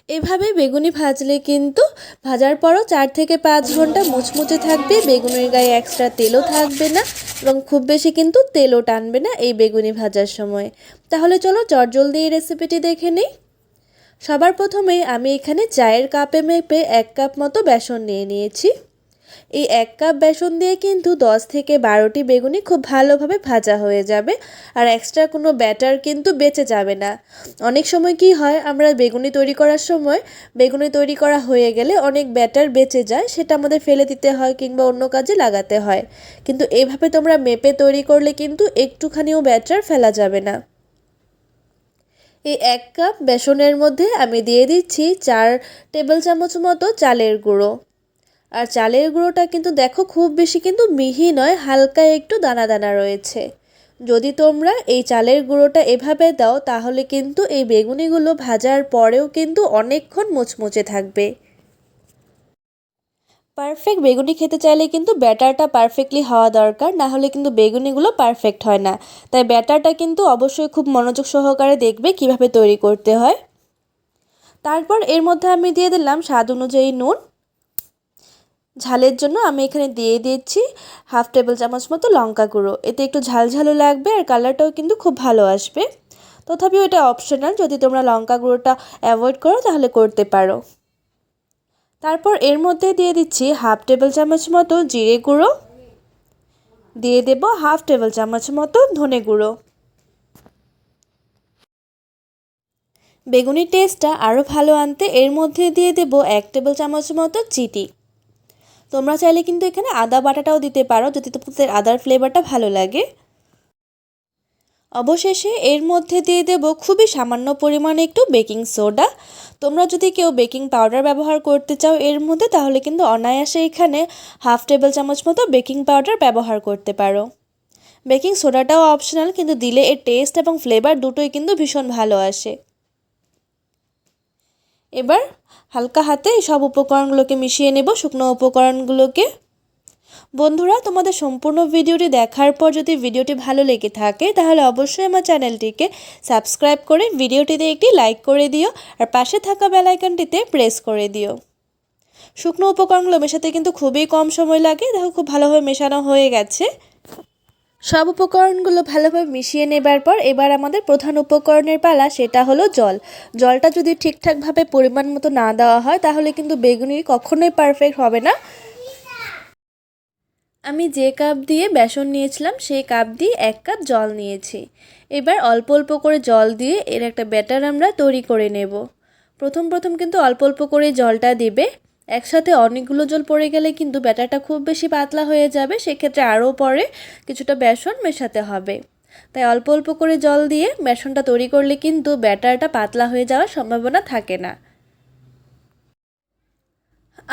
এভাবে বেগুনি ভাজলে কিন্তু ভাজার পরও 4 থেকে 5 ঘন্টা মুচমুচে থাকবে, বেগুনের গায়ে এক্সট্রা তেলও থাকবে না এবং খুব বেশি কিন্তু তেলও টানবে না এই বেগুনি ভাজার সময়। তাহলে চলো চটজলদি এই রেসিপিটি দেখে নিই। সবার প্রথমে আমি এখানে চায়ের কাপে মেপে 1 কাপ মতো বেসন নিয়ে নিয়েছি। এই 1 কাপ বেসন দিয়ে কিন্তু 10 থেকে 12টি বেগুনি খুব ভালোভাবে ভাজা হয়ে যাবে, আর এক্সট্রা কোনো ব্যাটার কিন্তু বেঁচে যাবে না। অনেক সময় কি হয়, আমরা বেগুনি তৈরি করার সময় বেগুনি তৈরি করা হয়ে গেলে অনেক ব্যাটার বেঁচে যায়, সেটা আমাদের ফেলে দিতে হয় কিংবা অন্য কাজে লাগাতে হয়। কিন্তু এইভাবে তোমরা মেপে তৈরি করলে কিন্তু একটুখানিও ব্যাটার ফেলা যাবে না। এই 1 কাপ বেসনের মধ্যে আমি দিয়ে দিচ্ছি 4 টেবিল চামচ মতো চালের গুঁড়ো। আর চালের গুঁড়োটা কিন্তু দেখো খুব বেশি কিন্তু মিহি নয়, হালকা একটু দানা দানা রয়েছে। যদি তোমরা এই চালের গুঁড়োটা এভাবে দাও তাহলে কিন্তু এই বেগুনিগুলো ভাজার পরেও কিন্তু অনেকক্ষণ মুচমুচে থাকবে। পারফেক্ট বেগুনি খেতে চাইলে কিন্তু ব্যাটারটা পারফেক্টলি হওয়া দরকার, না হলে কিন্তু বেগুনিগুলো পারফেক্ট হয় না। তাই ব্যাটারটা কিন্তু অবশ্যই খুব মনোযোগ সহকারে দেখবে কিভাবে তৈরি করতে হয়। তারপর এর মধ্যে আমি দিয়ে দিলাম স্বাদ অনুযায়ী নুন। ঝালের জন্য আমি এখানে দিয়ে দিচ্ছি 1/2 টেবিল চামচ মতো লঙ্কা গুঁড়ো। এতে একটু ঝালঝালও লাগবে আর কালারটাও কিন্তু খুব ভালো আসবে। তথাপিও এটা অপশনাল, যদি তোমরা লঙ্কা গুঁড়োটা অ্যাভয়েড করো তাহলে করতে পারো। তারপর এর মধ্যে দিয়ে দিচ্ছি 1/2 টেবিল চামচ মতো জিরে গুঁড়ো, দিয়ে দেব 1/2 টেবিল চামচ মতো ধনে গুঁড়ো। বেগুনির টেস্টটা আরও ভালো আনতে এর মধ্যে দিয়ে দেব 1 টেবিল চামচ মতো চিনি। তোমরা চাইলে কিন্তু এখানে আদা বাটাটাও দিতে পারো যদি তোমাদের আদার ফ্লেভারটা ভালো লাগে। অবশেষে এর মধ্যে দিয়ে দেব খুবই সামান্য পরিমাণে একটু বেকিং সোডা। তোমরা যদি কেউ বেকিং পাউডার ব্যবহার করতে চাও এর মধ্যে, তাহলে কিন্তু অনায়াসে এখানে 1/2 টেবিল চামচ মতো বেকিং পাউডার ব্যবহার করতে পারো। বেকিং সোডাটাও অপশনাল, কিন্তু দিলে এর টেস্ট এবং ফ্লেভার দুটোই কিন্তু ভীষণ ভালো আসে। এবার হালকা হাতে সব উপকরণগুলোকে মিশিয়ে নেব, শুকনো উপকরণগুলোকে। বন্ধুরা, তোমাদের সম্পূর্ণ ভিডিওটি দেখার পর যদি ভিডিওটি ভালো লেগে থাকে তাহলে অবশ্যই আমার চ্যানেলটিকে সাবস্ক্রাইব করে ভিডিওটিতে একটি লাইক করে দিও আর পাশে থাকা বেল আইকনটিতে প্রেস করে দিও। শুকনো উপকরণগুলো মেশাতে কিন্তু খুবই কম সময় লাগে। দেখো খুব ভালোভাবে মেশানো হয়ে গেছে। সব উপকরণগুলো ভালোভাবে মিশিয়ে নেবার পর এবার আমাদের প্রধান উপকরণের পালা, সেটা হলো জল। জলটা যদি ঠিকঠাকভাবে পরিমাণ মতো না দেওয়া হয় তাহলে কিন্তু বেগুনি কখনোই পারফেক্ট হবে না। আমি যে কাপ দিয়ে বেসন নিয়েছিলাম সেই কাপ দিয়ে 1 কাপ জল নিয়েছি। এবার অল্প অল্প করে জল দিয়ে এর একটা ব্যাটার আমরা তৈরি করে নেব। প্রথম কিন্তু অল্প অল্প করে জলটা দিবে। একসাথে অনেকগুলো জল পড়ে গেলে কিন্তু ব্যাটারটা খুব বেশি পাতলা হয়ে যাবে, সেক্ষেত্রে আরও পরে কিছুটা বেসন মেশাতে হবে। তাই অল্প অল্প করে জল দিয়ে বেসনটা তৈরি করলে কিন্তু ব্যাটারটা পাতলা হয়ে যাওয়ার সম্ভাবনা থাকে না।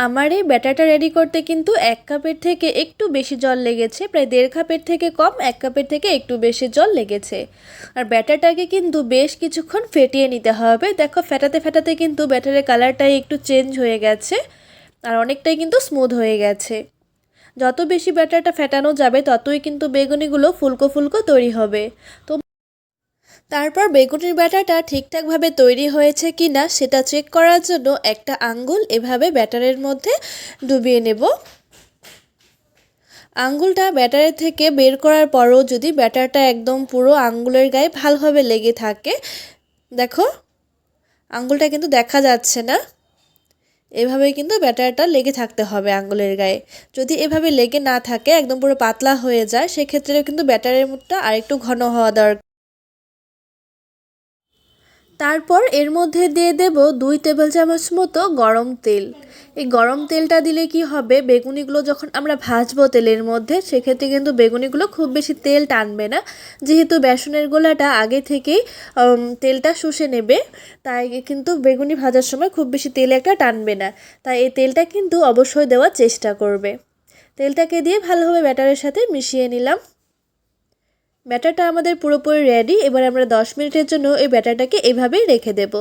আমার এই ব্যাটারটা রেডি করতে কিন্তু 1 কাপের থেকে একটু বেশি জল লেগেছে, প্রায় 1.5 কাপের থেকে কম, 1 কাপের থেকে একটু বেশি জল লেগেছে। আর ব্যাটারটাকে কিন্তু বেশ কিছুক্ষণ ফেটিয়ে নিতে হবে। দেখো ফেটাতে ফেটাতে কিন্তু ব্যাটারের কালারটাই একটু চেঞ্জ হয়ে গেছে আর অনেকটাই কিন্তু স্মুথ হয়ে গেছে। যত বেশি ব্যাটারটা ফেটানো যাবে ততই কিন্তু বেগুনিগুলো ফুলকো ফুলকো তৈরি হবে। তো তারপর বেগুনের ব্যাটারটা ঠিকঠাকভাবে তৈরি হয়েছে কি না সেটা চেক করার জন্য একটা আঙ্গুল এভাবে ব্যাটারের মধ্যে ডুবিয়ে নেব। আঙ্গুলটা ব্যাটারের থেকে বের করার পরও যদি ব্যাটারটা একদম পুরো আঙ্গুলের গায়ে ভালোভাবে লেগে থাকে, দেখো আঙ্গুলটা কিন্তু দেখা যাচ্ছে না, এভাবে কিন্তু ব্যাটারটা লেগে থাকতে হবে আঙ্গুলের গায়ে। যদি এভাবে লেগে না থাকে, একদম পুরো পাতলা হয়ে যায়, সেক্ষেত্রে কিন্তু ব্যাটারের মুখটা আরেকটু ঘন হওয়া দরকার। তারপর এর মধ্যে দিয়ে দেব 2 টেবিল চামচ মতো গরম তেল। এই গরম তেলটা দিলে কি হবে, বেগুনিগুলো যখন আমরা ভাজবো তেলের মধ্যে সেক্ষেত্রে কিন্তু বেগুনিগুলো খুব বেশি তেল টানবে না, যেহেতু বেসনের গোলাটা আগে থেকেই তেলটা শুষে নেবে। তাই কিন্তু বেগুনি ভাজার সময় খুব বেশি তেল একটা টানবে না। তাই এই তেলটা কিন্তু অবশ্যই দেওয়ার চেষ্টা করবে। তেলটাকে দিয়ে ভালোভাবে ব্যাটারের সাথে মিশিয়ে নিলাম। ব্যাটারটা আমাদের পুরোপুরি রেডি। এবার আমরা 10 মিনিটের জন্য এই ব্যাটারটাকে এভাবেই রেখে দেব।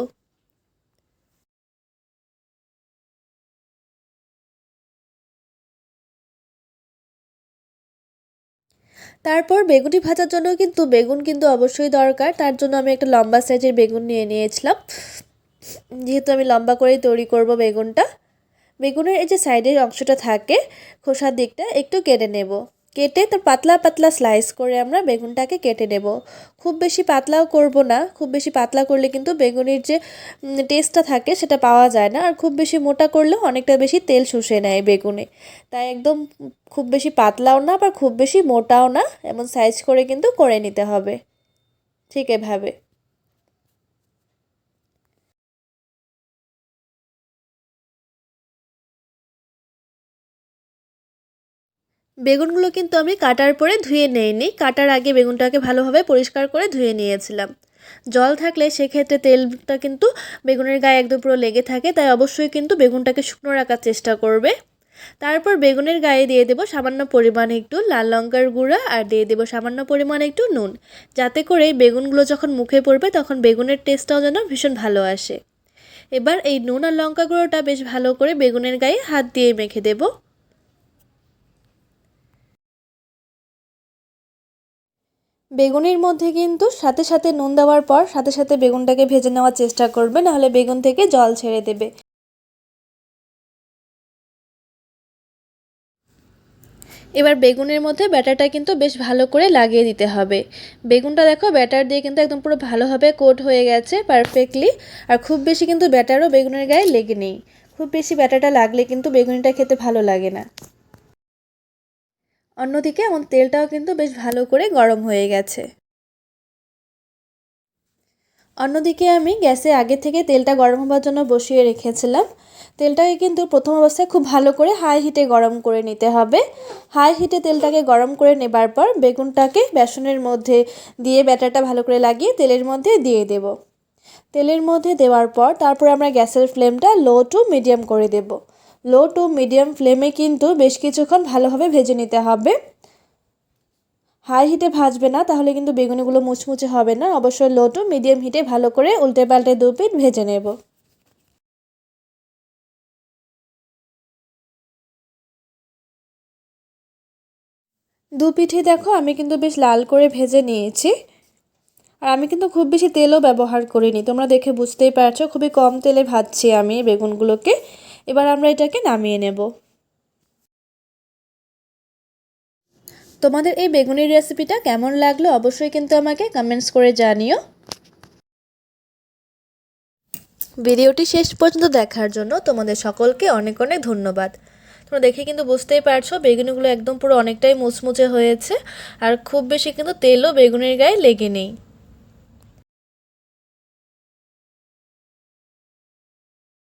তারপর বেগুনি ভাজার জন্য কিন্তু বেগুন কিন্তু অবশ্যই দরকার। তার জন্য আমি একটা লম্বা সাইজের বেগুন নিয়ে নিয়েছিলাম। যেহেতু আমি লম্বা করেই তৈরি করব বেগুনটা, বেগুনের এই যে সাইডের অংশটা থাকে খোসার দিকটা একটু কেটে নেব। কেটে তো পাতলা পাতলা স্লাইস করে আমরা বেগুনটাকে কেটে নেব। খুব বেশি পাতলাও করব না, খুব বেশি পাতলা করলে কিন্তু বেগুনের যে টেস্টটা থাকে সেটা পাওয়া যায় না, আর খুব বেশি মোটা করলেও অনেকটা বেশি তেল শুষে নেয় বেগুনে। তাই একদম খুব বেশি পাতলাও না আবার খুব বেশি মোটাও না, এমন সাইজ করে কিন্তু করে নিতে হবে ঠিক এভাবে। বেগুনগুলো কিন্তু আমি কাটার পরে ধুয়ে নেইনি, কাটার আগে বেগুনটাকে ভালোভাবে পরিষ্কার করে ধুয়ে নিয়েছিলাম। জল থাকলে সেক্ষেত্রে তেলটা কিন্তু বেগুনের গায়ে একদম পুরো লেগে থাকে, তাই অবশ্যই কিন্তু বেগুনটাকে শুকনো রাখার চেষ্টা করবে। তারপর বেগুনের গায়ে দিয়ে দেবো সামান্য পরিমাণে একটু লাল লঙ্কার গুঁড়া আর দিয়ে দেবো সামান্য পরিমাণে একটু নুন, যাতে করে বেগুনগুলো যখন মুখে পড়বে তখন বেগুনের টেস্টটাও যেন ভীষণ ভালো আসে। এবার এই নুন আর লঙ্কা গুঁড়োটা বেশ ভালো করে বেগুনের গায়ে হাত দিয়ে মেখে দেবো। বেগুনের মধ্যে কিন্তু সাথে সাথে নুন দেওয়ার পর সাথে সাথে বেগুনটাকে ভেজে নেওয়ার চেষ্টা করবে, নাহলে বেগুন থেকে জল ছেড়ে দেবে। এবার বেগুনের মধ্যে ব্যাটারটা কিন্তু বেশ ভালো করে লাগিয়ে দিতে হবে। বেগুনটা দেখো ব্যাটার দিয়ে কিন্তু একদম পুরো ভালোভাবে কোট হয়ে গেছে পারফেক্টলি। আর খুব বেশি কিন্তু ব্যাটারও বেগুনের গায়ে লেগে নেই, খুব বেশি ব্যাটারটা লাগলে কিন্তু বেগুনিটা খেতে ভালো লাগে না। অন্যদিকে আমার তেলটাও কিন্তু বেশ ভালো করে গরম হয়ে গেছে। অন্যদিকে আমি গ্যাসে আগে থেকে তেলটা গরম হবার জন্য বসিয়ে রেখেছিলাম। তেলটাকে কিন্তু প্রথম অবস্থায় খুব ভালো করে হাই হিটে গরম করে নিতে হবে। হাই হিটে তেলটাকে গরম করে নেবার পর বেগুনটাকে বেসনের মধ্যে দিয়ে ব্যাটারটা ভালো করে লাগিয়ে তেলের মধ্যে দিয়ে দেব। তেলের মধ্যে দেওয়ার পর তারপর আমরা গ্যাসের ফ্লেমটা লো টু মিডিয়াম করে দেব। লো টু মিডিয়াম ফ্লেমে কিন্তু বেশ কিছুক্ষণ ভালোভাবে ভেজে নিতে হবে। হাই হিটে ভাজবে না, তাহলে কিন্তু বেগুনিগুলো মুচমুচে হবে না। অবশ্যই লো টু মিডিয়াম হিটে ভালো করে উল্টে পাল্টে দু পিঠ ভেজে নেব। দু পিঠে দেখো আমি কিন্তু বেশ লাল করে ভেজে নিয়েছি। আর আমি কিন্তু খুব বেশি তেলও ব্যবহার করিনি, তোমরা দেখে বুঝতেই পারছো খুবই কম তেলে ভাজছি আমি বেগুনগুলোকে। এবার আমরা এটাকে নামিয়ে নেব। তোমাদের এই বেগুনের রেসিপিটা কেমন লাগলো অবশ্যই কিন্তু আমাকে কমেন্টস করে জানিও। ভিডিওটি শেষ পর্যন্ত দেখার জন্য তোমাদের সকলকে অনেক অনেক ধন্যবাদ। তোমরা দেখে কিন্তু বুঝতেই পারছো বেগুনিগুলো একদম পুরো অনেকটাই মুচমুচে হয়েছে, আর খুব বেশি কিন্তু তেলও বেগুনের গায়ে লেগে নেই।